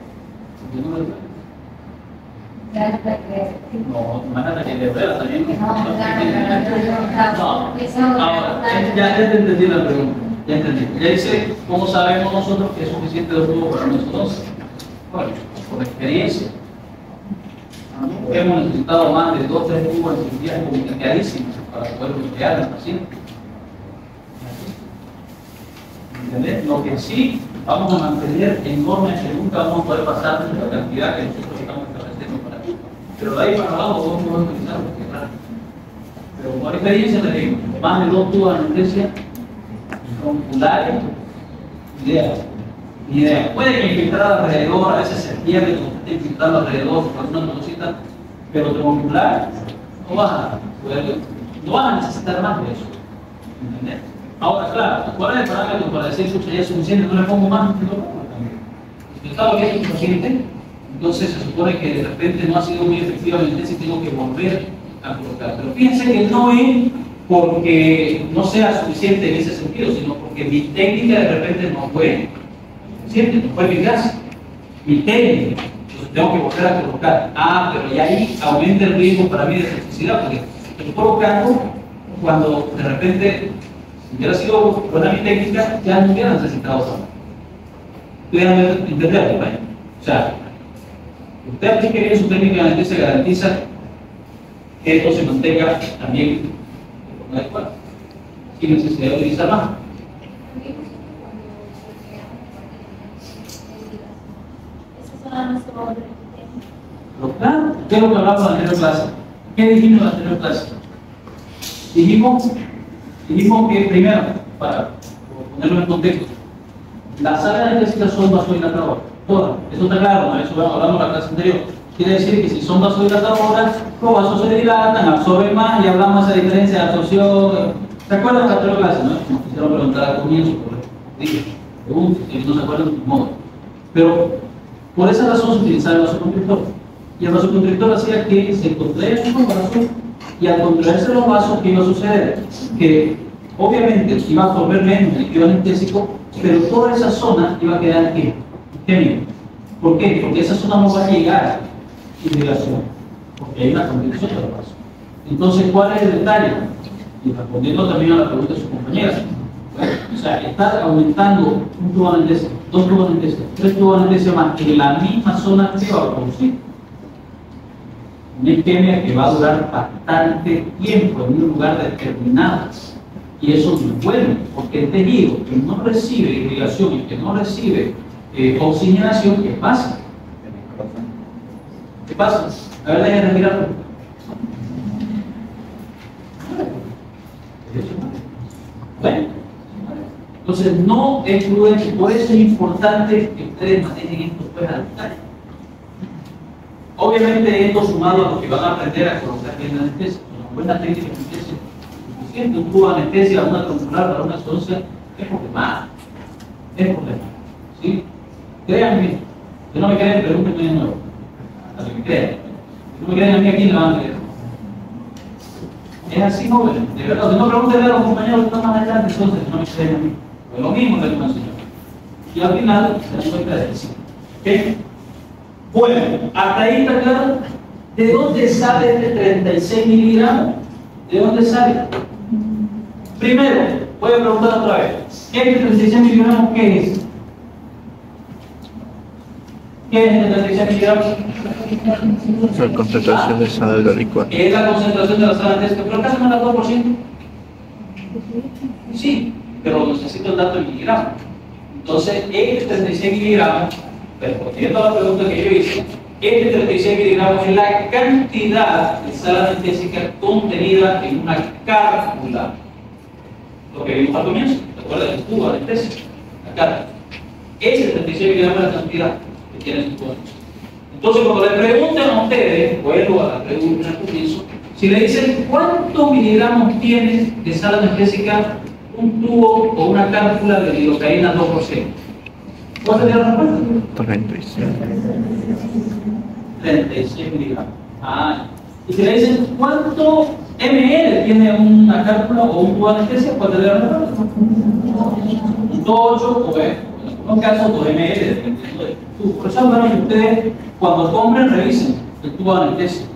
No, imagínate que de verdad también. Ya te entendí la pregunta. Ya entendí. Ya dice, ¿cómo sabemos nosotros que es suficiente 2 tubos para nuestro once? Bueno, por experiencia. Hemos necesitado más de 2 o 3 tubos en cirugías complicadísimas para poder bloquear al paciente. ¿Entendés? Lo que sí vamos a mantener enorme que nunca vamos a poder pasar de la cantidad que nosotros estamos estableciendo para aquí. Pero de ahí para abajo vamos a poder utilizar porque claro. Pero por experiencia te digo, más de 2 tubos de anestesia conculares, idea. Puede que infiltrar alrededor, a veces se pierde cuando está infiltrando alrededor por una cosita, pero triangular no vas a poder, no vas a necesitar más de eso. ¿Entendés? Ahora, claro, ¿cuál es el parámetro para decir que ya es suficiente? No le pongo más, no le pongo también. Si estaba bien tu paciente, entonces se supone que de repente no ha sido muy efectivamente si tengo que volver a colocar. Pero fíjense que no es porque no sea suficiente en ese sentido, sino porque mi técnica de repente no fue suficiente, no fue eficaz. Mi técnica, entonces tengo que volver a colocar. Pero ya ahí aumenta el riesgo para mí de toxicidad, porque estoy colocando cuando de repente, si hubiera sido buena mi técnica, ya no hubiera necesitado tanto. Ustedes entenderlo, ¿vale? O sea, usted aplique bien su técnica de anestesia, se garantiza que esto se mantenga también de forma adecuada, sin necesidad de utilizar más. Pero claro, ¿qué es lo que hablamos en la anterior clase? ¿Qué dijimos en la anterior clase? Dijimos que primero, para ponerlo en contexto, las salas de anestesia son vasodilatadoras, todas. Eso está claro, ¿no? Eso hablamos en la clase anterior. Quiere decir que si son vasodilatadoras, los vasos se dilatan, absorben más y hablamos de esa diferencia de absorción. ¿Se acuerdan de la anterior clase? ¿No? Nos quisieron preguntar al comienzo, preguntas, si no se acuerdan, de modo. Pero por esa razón se utilizaba el vasoconstrictor. Y el vasoconstrictor hacía que se contraían los vasos y al contraerse los vasos, ¿qué iba a suceder? Que obviamente iba a absorber menos líquido anestésico, pero toda esa zona iba a quedar isquémica. ¿Por qué? Porque esa zona no va a llegar irrigación, porque hay una constricción de los vasos. Entonces, ¿cuál es el detalle? Y respondiendo también a la pregunta de sus compañeras. O sea, estar aumentando un tubo de anestesia, 2 tubos de anestesia, 3 tubos de anestesia más en la misma zona que va a producir una isquemia que va a durar bastante tiempo en un lugar determinado. Y eso no es bueno, porque el tejido que no recibe irrigación y que no recibe oxigenación, ¿qué pasa? ¿Qué pasa? A ver, déjenme respirar. Bueno, entonces no es prudente, por eso es importante que ustedes manejen esto pues al detalle. Obviamente esto sumado a lo que van a aprender a colocar bien la anestesia, una buena técnica de anestesia suficiente, un tubo de anestesia, una troncular para una estancia, es problemático, ¿sí? Créanme, si no me creen, pregúntenme de nuevo, a que me crean. Si no me creen a mí, ¿a quién le van a creer? Es así, joven, de verdad. Si no, pregúntenle a los compañeros que están más adelante, entonces no me creen a mí. Pues lo mismo que me enseñó. Y al final se dan cuenta de eso. ¿Ok? Bueno, hasta ahí está claro. ¿De dónde sale este 36 miligramos? ¿De dónde sale? Primero, voy a preguntar otra vez. ¿Este 36 miligramos qué es? ¿Qué es este 36 miligramos? La concentración de sal de la licuada. Es la concentración de la sal anestésica, pero casi más del 2%. Sí, pero necesito el dato en miligramos. Entonces, este 36 miligramos, respondiendo a la pregunta que yo hice, este 36 miligramos es la cantidad de sal anestésica contenida en una cápsula. Lo que vimos al comienzo, ¿te acuerdas? El tubo anestésico, la cápsula. Ese 36 miligramos es la cantidad. que tiene su tubo. Entonces, cuando le pregunten a ustedes, vuelvo a la pregunta al comienzo, si le dicen cuántos miligramos tiene de sal anestésica un tubo o una cápsula de lidocaína 2%, ¿cuál sería la respuesta? 36. 36 miligramos. Ah, y si le dicen cuánto ml tiene una cápsula o un tubo de anestesia, ¿cuál sería la respuesta? 2,8 o en algunos casos 2 ml, dependiendo del tubo. Por eso, bueno, ustedes cuando compren, revisen el tubo de anestesia.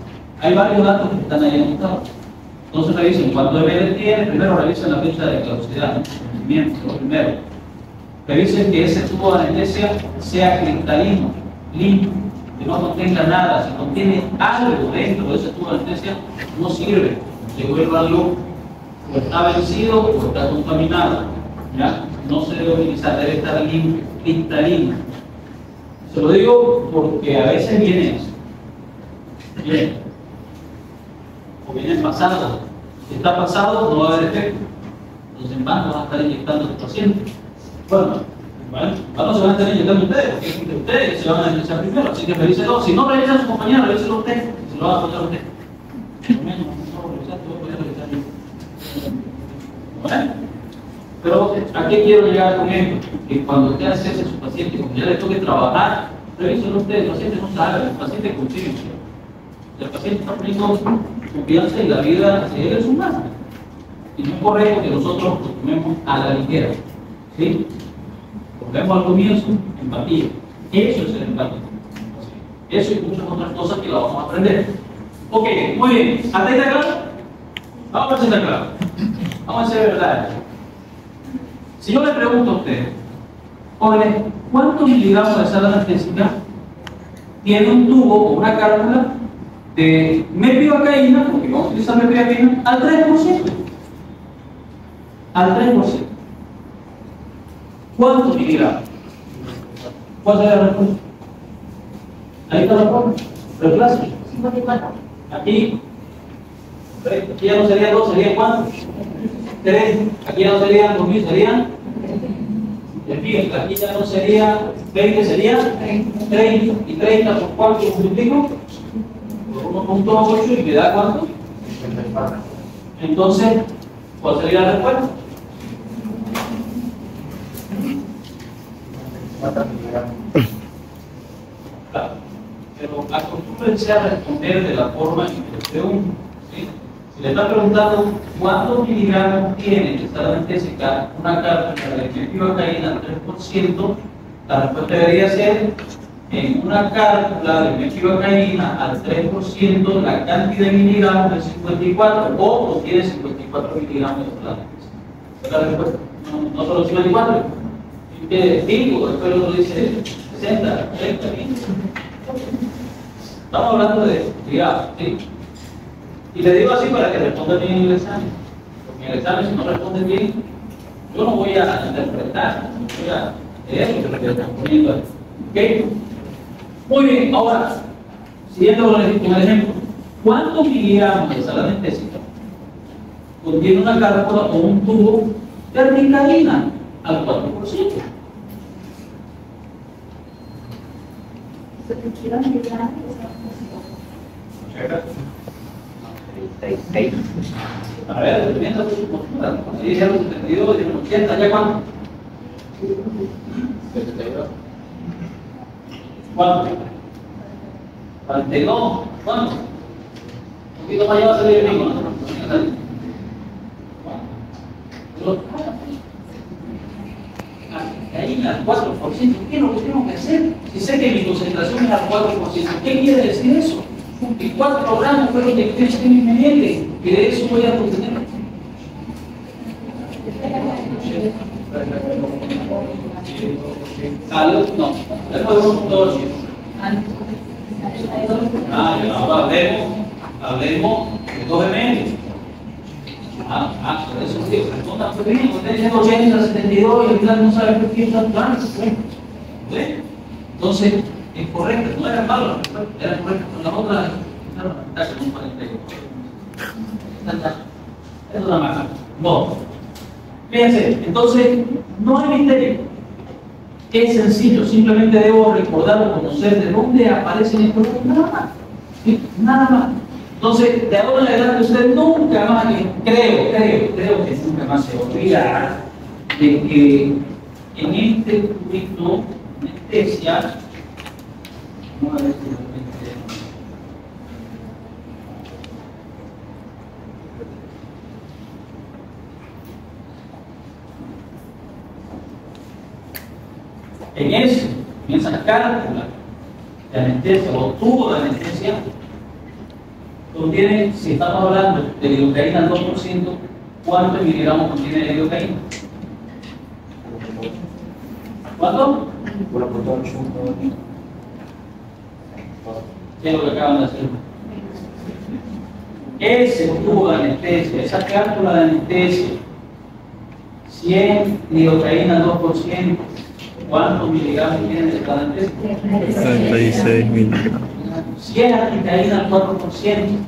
Hay varios datos que están ahí anotados. Entonces revisen cuánto ml tiene, primero revisen la fecha de caducidad, lo primero. Revisen que ese tubo de anestesia sea cristalino, limpio, que no contenga nada. Si contiene algo dentro de ese tubo de anestesia, no sirve. Devuélvanlo, o está vencido o está contaminado. ¿Ya? No se debe utilizar, debe estar limpio, cristalino. Se lo digo porque a veces viene eso. Bien. O viene pasado. Si está pasado, no va a haber efecto. Los envases van a estar inyectando a los pacientes. Bueno, no se van a estar inyectando ustedes, porque ustedes se van a inyectar primero, así que revíselo. Si no revisan a su compañero, revíselo usted, se lo va a apoyar usted. Por lo menos, no revisar, te voy a poder revisar. ¿Vale? Pero, ¿a qué quiero llegar con esto? Que cuando usted accese a su paciente, cuando ya le toque trabajar, revíselo usted, el paciente no sabe, el paciente confía. El paciente está poniendo confianza en la vida de él es humano. Y no es correcto que nosotros lo tomemos a la ligera. ¿Sí? Volvemos al comienzo, empatía. Eso es el empático. Eso y muchas otras cosas que la vamos a aprender. Ok, muy bien. ¿Hasta ahí está claro? Vamos a ver si está claro. Vamos a ser verdad. Si yo le pregunto a usted, jóvenes, ¿cuántos miligramos de sal anestésica tiene un tubo o una cápsula de mepivacaína, porque vamos a utilizar mepivacaína, al 3%? Al 3%. ¿Cuántos miligramos? ¿Cuál sería la respuesta? Ahí está la forma. Reemplazo. 54. Aquí ya no serían 2, ¿serían cuántos? 3. Aquí ya no serían 2000, serían. Aquí ya no sería 20, sería 30. ¿Y 30 por cuánto multiplico? Por 1.8 y me da cuánto? Entonces, ¿cuál sería la respuesta? Claro, pero acostúmbrense a responder de la forma en que les pregunto. ¿Sí? Si le están preguntando cuántos miligramos tiene de sal anestésica una cápsula de mepivacaína al 3%, la respuesta debería ser: en una cápsula de mepivacaína al 3%, la cantidad de miligramos es 54 o contiene 54 miligramos de sal anestésica. Esa es la respuesta. No solo 54. Que 5, después el otro dice 60, 30, 20. Estamos hablando de digamos, ¿sí? Y le digo así para que responda bien en el examen. Porque en el examen, si no responde bien, yo no voy a interpretar, no voy a leer lo que le están poniendo ahí. ¿Ok? Muy bien, ahora, siguiendo con el ejemplo, ¿cuántos miligramos de sal anestésica contiene una cápsula o un tubo de arnicaína al 4%? A ver, dependiendo de su postura. Si dijeron 72, dijeron 80, ¿ya cuánto? 72. ¿Cuánto? 42. ¿Cuánto? Un poquito más allá va a salir el mismo, ¿no? Ahí al 4%, ¿qué es lo que tengo que hacer? Si sé que mi concentración es al 4%, ¿qué quiere decir eso? Y 4 gramos fueron de 3 ml, y de eso voy a obtener. No, después de 1.8. Ahora hablemos de 2 ml. Por eso digo, responda muy bien. Usted tiene 80, 72 y el plan no sabe por qué está actuando. Entonces, es correcto, no era malo, era correcto. Con las otras, está con un 42. Es una mala. No. Fíjense, entonces, no hay misterio. Es sencillo, simplemente debo recordar o conocer de dónde aparecen estos datos, nada más. ¿Sí? Nada más. Entonces, de ahora en adelante usted nunca más, creo que nunca más se olvidará de que en este currículo, anestesia, vamos a ver si en esa cálcula de anestesia o tubo de anestesia, contiene, si estamos hablando de lidocaína al 2%, ¿cuántos miligramos contiene de lidocaína? ¿Cuánto? ¿Qué es lo que acaban de hacer? Ese tubo de anestesia, esa cálcula de anestesia, 100 lidocaína al 2%, ¿cuántos miligramos tiene de cada anestesia? 36 miligramos. 100 articaína al 4%.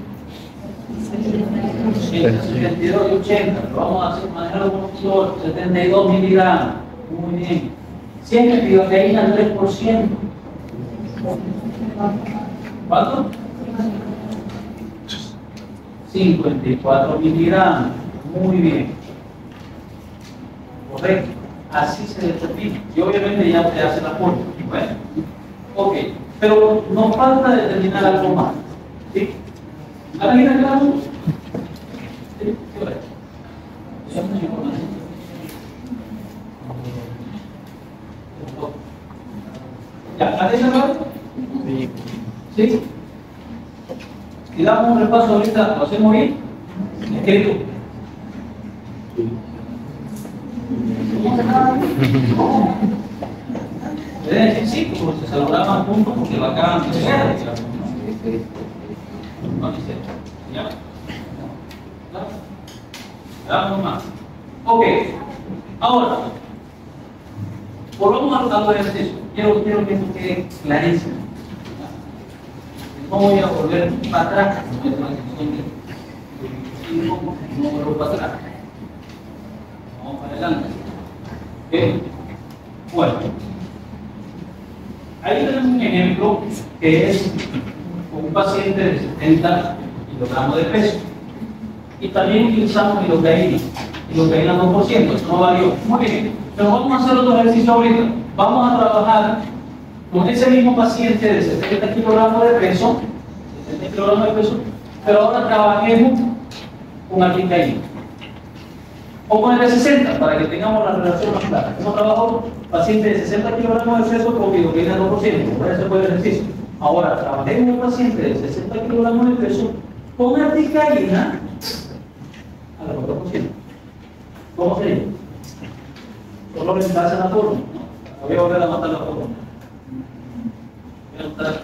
72 y 80, lo vamos a hacer manejar con 72 miligramos. Muy bien. 100 lidocaína al 3%. ¿Cuánto? 54 miligramos. Muy bien. Correcto. Así se determina. Y obviamente ya usted hace la fórmula. Bueno, ok. Pero nos falta determinar algo más. ¿Sí? ¿Alguien aclaró? ¿Sí? ¿Qué hora es? ¿Ya? ¿Alguien aclaró? Sí. ¿Sí? Y damos un repaso ahorita, ¿lo hacemos bien? Escrito. Deben decir sí, como se saludaban juntos porque lo acaban de hacer. No dice, ¿ya? Damos más. Ok, ahora, volvamos a lo de ejercicio. Quiero que esto quede clarísimo. No voy a volver para atrás, no es una sección de no vuelvo para atrás. Vamos para adelante. ¿Okay? Bueno, ahí tenemos un ejemplo que es un paciente de 70 kilogramos de peso. Y también utilizamos lidocaína 2%, eso no varió. Muy bien, pero vamos a hacer otro ejercicio ahorita. Vamos a trabajar con ese mismo paciente de 70 kilogramos de peso, pero ahora trabajemos con articaína. O con el de 60, para que tengamos la relación más clara. Hemos trabajado paciente de 60 kilogramos de peso con lidocaína 2%, por eso se puede el ejercicio. Ahora, trabajemos un paciente de 60 kilogramos de peso con articaína al 4%. ¿Cómo sería? Solo orientarse en la forma, ¿no? Voy a volver a anotar la forma. Voy a anotar.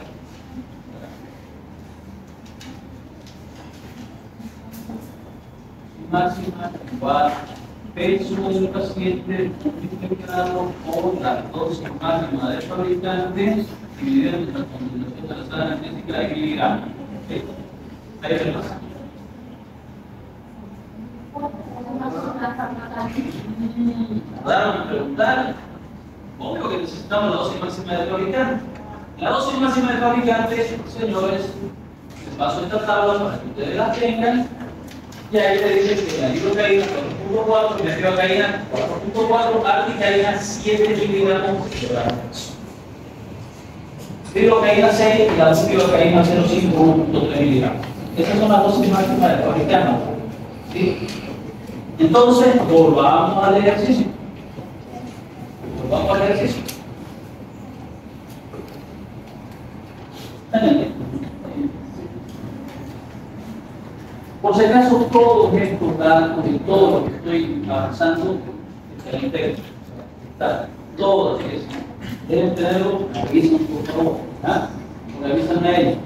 Máxima igual peso del paciente multiplicado por la dosis máxima del fabricante dividido entre la concentración de la sala anestésica de miligramos. ¿Sí? Ahí se pasa. Tardaron en preguntar. Obvio que necesitamos la dosis máxima del fabricante. La dosis máxima del fabricante, señores, les paso esta tabla para que ustedes la tengan. Y ahí le dice que la lidocaína 4.4, metilocaína 4.4, articaína 7 miligramos por kilogramo. Lidocaína 6 y la lidocaína 0.5, 1.3 miligramos. Esas son las dosis máximas del fabricante. ¿Sí? Entonces, volvamos al ejercicio. Volvamos al ejercicio. Por si acaso, todos estos datos y todo lo que estoy avanzando, está todo eso. Deben tenerlo, avisen por favor. ¿Ah? Porque avisan a ellos.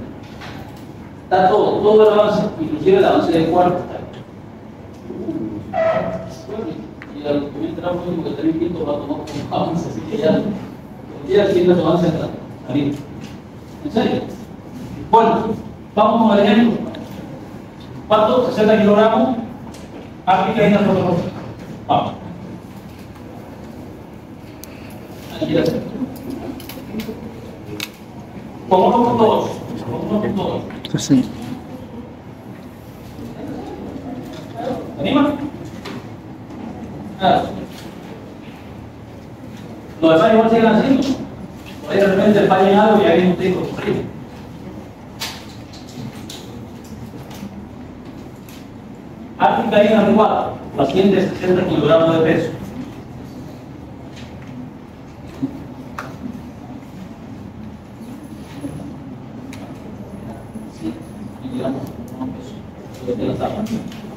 Está todo el avance, inclusive el avance del cuarto. Y al que me entra un único que está bien quinto va a tomar como avance, así que ya el siguiente avance está ahí. ¿En serio? Bueno, vamos al ejemplo. ¿Cuánto? 60 kilogramos. Articaína 4%. Vamos. Con 1.8. Con 1.8. Sí. ¿Te animas? Nada. Los demás igual siguen haciendo. Por ahí de repente fallen algo y hay un técnico sufrido. África ahí en adecuada. Paciente de 60 kilogramos de peso. Sí, kilogramos de peso.